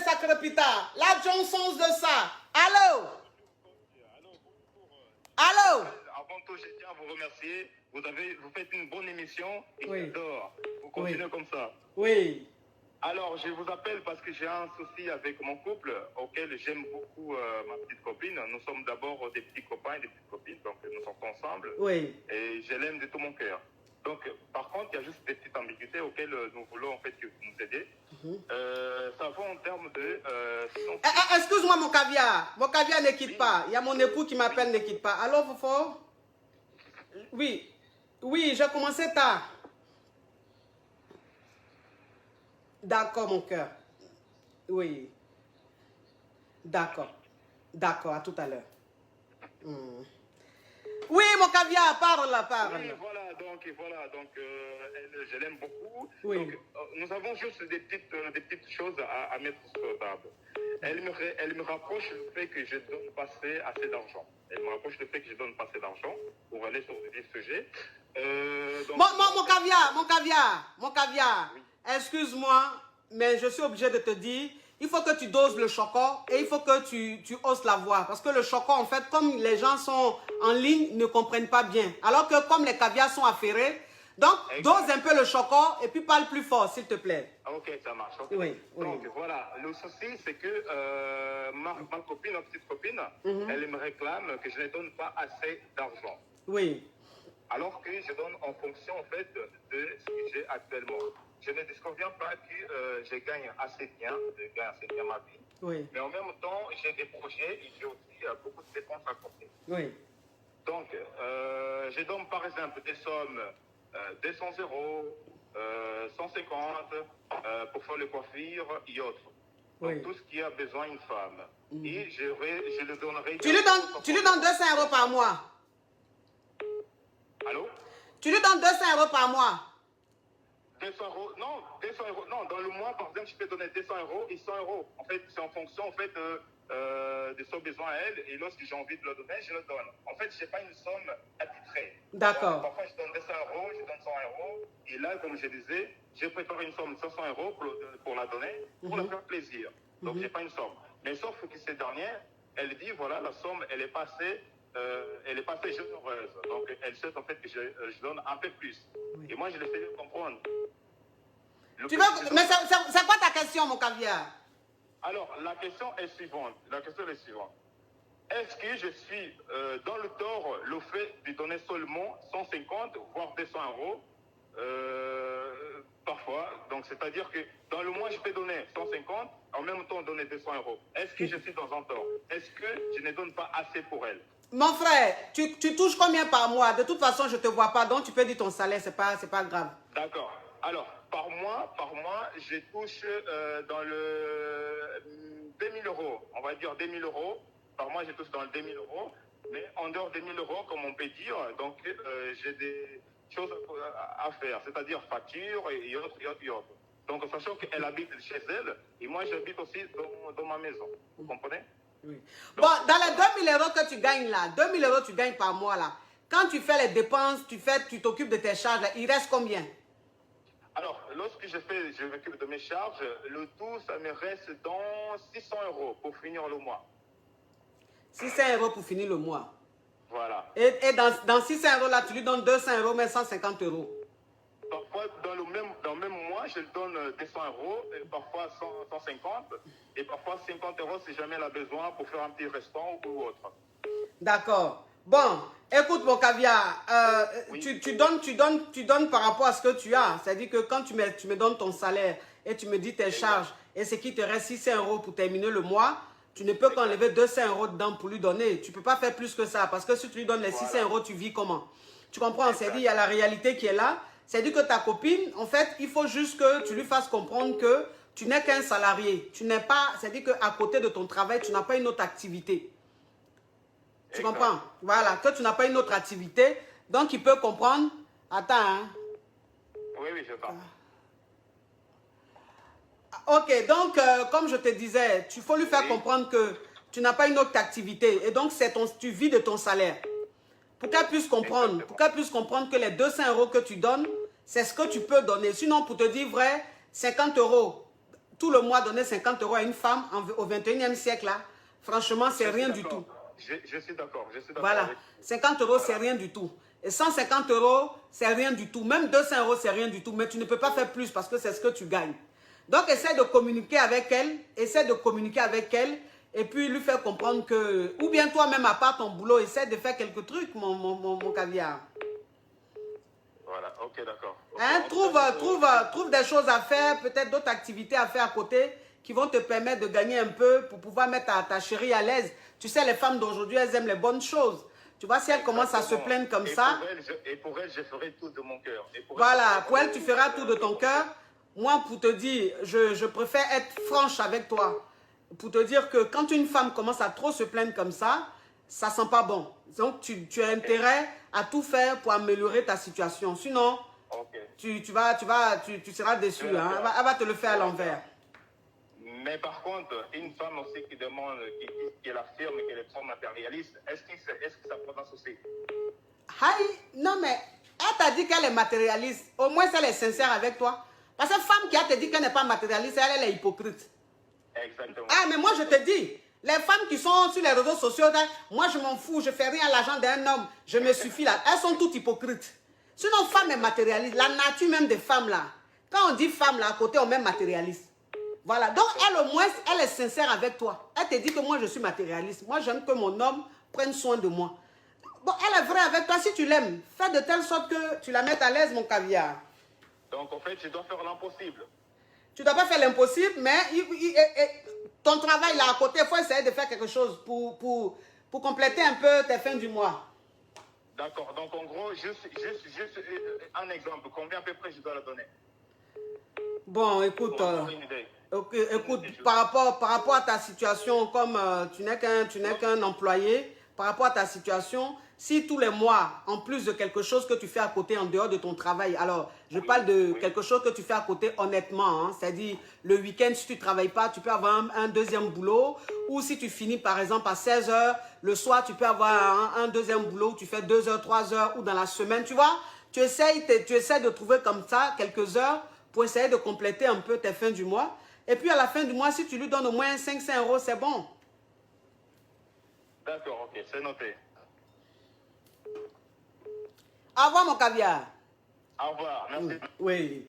sacripita. La Johnson de ça. Allô? Allô? Avant tout, je tiens à vous remercier. Vous faites une bonne émission et Oui. j'adore. Vous continuez comme ça. Oui. Alors, je vous appelle parce que j'ai un souci avec mon couple auquel j'aime beaucoup ma petite copine. Nous sommes d'abord des petits copains et des petites copines, donc nous sortons ensemble. Oui. Et je l'aime de tout mon cœur. Donc, par contre, il y a juste des petites ambiguïtés auxquelles nous voulons en fait que vous nous aidiez. Ça va en termes de... Excuse-moi, mon caviar. Mon caviar ne quitte pas. Il y a mon époux qui m'appelle, ne quitte pas. Allô, Fofo? Oui. Oui, j'ai commencé tard. D'accord, mon cœur. Oui. D'accord. D'accord, à tout à l'heure. Oui, mon caviar, parle. Oui, voilà, donc je l'aime beaucoup. Oui. Donc, nous avons juste des petites choses à mettre sur la table. Elle me rapproche le fait que je donne pas assez d'argent. Elle me rapproche le fait que je donne pas assez d'argent pour aller sur des sujets. Donc, mon caviar. Oui. Excuse-moi, mais je suis obligé de te dire, il faut que tu doses le choco et il faut que tu oses la voir. Parce que le choco, en fait, comme les gens sont en ligne, ne comprennent pas bien. Alors que comme les caviars sont affairés, donc dose un peu le choco et puis parle plus fort, s'il te plaît. Ok, ça marche. Okay. Oui. Donc voilà, le souci, c'est que ma copine, ma petite copine, elle me réclame que je ne donne pas assez d'argent. Oui. Alors que je donne en fonction, en fait, de ce que j'ai actuellement. Je ne disconviens pas que je gagne assez bien ma vie. Oui. Mais en même temps, j'ai des projets et j'ai aussi beaucoup de dépenses à côté. Oui. Donc, je donne par exemple des sommes 200 euros, 150 pour faire les coiffures et autres. Donc, tout ce qui a besoin d'une femme. Et je le donnerai... Tu lui donnes 200 euros par mois. Allô? Tu lui donnes 200 euros par mois. 200 euros, non, 200 euros, non, dans le mois, par exemple, je peux donner 200 euros et 100 euros. En fait, c'est en fonction, en fait, de son besoin à elle, et lorsque j'ai envie de le donner, je le donne. En fait, je n'ai pas une somme attitrée. D'accord. Parfois, je donne 200 euros, je donne 100 euros, et là, comme je disais, je prépare une somme de 500 euros pour la donner, pour la faire plaisir. Donc, je n'ai pas une somme. Mais sauf que cette dernière, elle dit, voilà, la somme, elle est pas assez généreuse. Donc, elle souhaite en fait que je donne un peu plus. Oui. Et moi, je l'essaie de comprendre. Mais c'est quoi ta question, mon caviar? Alors, la question est suivante. Est-ce que je suis dans le tort le fait de donner seulement 150, voire 200 euros parfois? Donc, c'est-à-dire que dans le mois, je peux donner 150, en même temps donner 200 euros. Est-ce que je suis dans un tort? Est-ce que je ne donne pas assez pour elle? Mon frère, tu touches combien par mois? De toute façon, je ne te vois pas, donc tu peux dire ton salaire, c'est pas grave. D'accord. Alors, par mois, je touche dans le 2000 euros. On va dire 2000 euros. Par mois, je touche dans le 2000 euros. Mais en dehors des 1000 euros, comme on peut dire, donc j'ai des choses à faire, c'est-à-dire factures et autres. Donc, sachant qu'elle habite chez elle, et moi, j'habite aussi dans ma maison. Vous comprenez? Oui. Donc, bon, dans les 2000 euros que tu gagnes là, 2000 euros tu gagnes par mois là, quand tu fais les dépenses, tu t'occupes de tes charges, là, il reste combien? Alors, lorsque je m'occupe de mes charges, le tout, ça me reste dans 600 euros pour finir le mois. 600 euros pour finir le mois. Voilà. Et dans 600 euros là, tu lui donnes 200 euros, mais 150 euros. Parfois, dans le même mois, je lui donne 200 euros, et parfois 150, et parfois 50 euros si jamais elle a besoin pour faire un petit restaurant ou autre. D'accord. Bon, écoute mon caviar, oui. tu donnes par rapport à ce que tu as. C'est-à-dire que quand tu me donnes ton salaire et tu me dis tes charges et ce qui te reste 600 euros pour terminer le mois, tu ne peux qu'enlever 200 euros dedans pour lui donner. Tu ne peux pas faire plus que ça parce que si tu lui donnes les 600 euros, tu vis comment? Tu comprends? C'est-à-dire il y a la réalité qui est là. C'est-à-dire que ta copine, en fait, il faut juste que tu lui fasses comprendre que tu n'es qu'un salarié. Tu n'es pas, c'est-à-dire qu'à côté de ton travail, tu n'as pas une autre activité. Tu comprends? Voilà, que tu n'as pas une autre activité. Donc, il peut comprendre. Attends, hein. Oui, je parle. Ok, donc, comme je te disais, il faut lui faire comprendre que tu n'as pas une autre activité. Et donc, tu vis de ton salaire. Pour qu'elle puisse comprendre, que les 200 euros que tu donnes, c'est ce que tu peux donner. Sinon, pour te dire vrai, 50 euros, tout le mois donner 50 euros à une femme au 21e siècle, là, franchement, c'est rien du tout. Je suis d'accord. Voilà, 50 euros, c'est rien du tout. Et 150 euros, c'est rien du tout. Même 200 euros, c'est rien du tout. Mais tu ne peux pas faire plus parce que c'est ce que tu gagnes. Donc, essaie de communiquer avec elle. Et puis lui faire comprendre que... Ou bien toi-même, à part ton boulot, essaie de faire quelques trucs, mon caviar. Voilà, ok, d'accord. Hein, trouve des choses à faire, peut-être d'autres activités à faire à côté qui vont te permettre de gagner un peu pour pouvoir mettre ta chérie à l'aise. Tu sais, les femmes d'aujourd'hui, elles aiment les bonnes choses. Tu vois, si elles commencent à se plaindre comme ça... Pour elle, je ferai tout de mon cœur. Voilà, pour elle, tu feras tout de ton cœur. Moi, pour te dire, je préfère être franche avec toi. Pour te dire que quand une femme commence à trop se plaindre comme ça sent pas bon. Donc, tu as intérêt à tout faire pour améliorer ta situation. Sinon, tu seras déçu. Hein. Elle va te le faire à l'envers. Mais par contre, une femme aussi qui demande, qui affirme qu'elle est trop matérialiste, est-ce que ça prononce aussi? Non, mais elle t'a dit qu'elle est matérialiste. Au moins, elle est sincère avec toi. Parce que femme qui a te dit qu'elle n'est pas matérialiste, elle est hypocrite. Exactement. Ah, mais moi, je te dis, les femmes qui sont sur les réseaux sociaux, moi, je m'en fous, je fais rien à l'argent d'un homme, je me suffis là. Elles sont toutes hypocrites. Sinon, femme est matérialiste. La nature même des femmes là. Quand on dit femme là, à côté, on met matérialiste. Voilà, donc elle au moins, elle est sincère avec toi. Elle te dit que moi je suis matérialiste. Moi j'aime que mon homme prenne soin de moi. Bon, elle est vraie avec toi si tu l'aimes. Fais de telle sorte que tu la mettes à l'aise, mon caviar. Donc en fait, je dois faire l'impossible. Tu ne dois pas faire l'impossible, mais ton travail là à côté, il faut essayer de faire quelque chose pour compléter un peu tes fins du mois. D'accord, donc en gros, juste un exemple. Combien à peu près je dois la donner? Bon, écoute... écoute, par rapport à ta situation, comme tu n'es qu'un employé, par rapport à ta situation, si tous les mois, en plus de quelque chose que tu fais à côté en dehors de ton travail, alors je parle de quelque chose que tu fais à côté honnêtement, hein, c'est-à-dire le week-end, si tu ne travailles pas, tu peux avoir un deuxième boulot, ou si tu finis par exemple à 16 h, le soir, tu peux avoir un deuxième boulot où tu fais 2 h, 3 h, ou dans la semaine, tu vois, tu essaies de trouver comme ça quelques heures pour essayer de compléter un peu tes fins du mois. Et puis à la fin du mois, si tu lui donnes au moins 500 euros, c'est bon. D'accord, ok, c'est noté. Au revoir mon caviar. Au revoir, merci. Oui.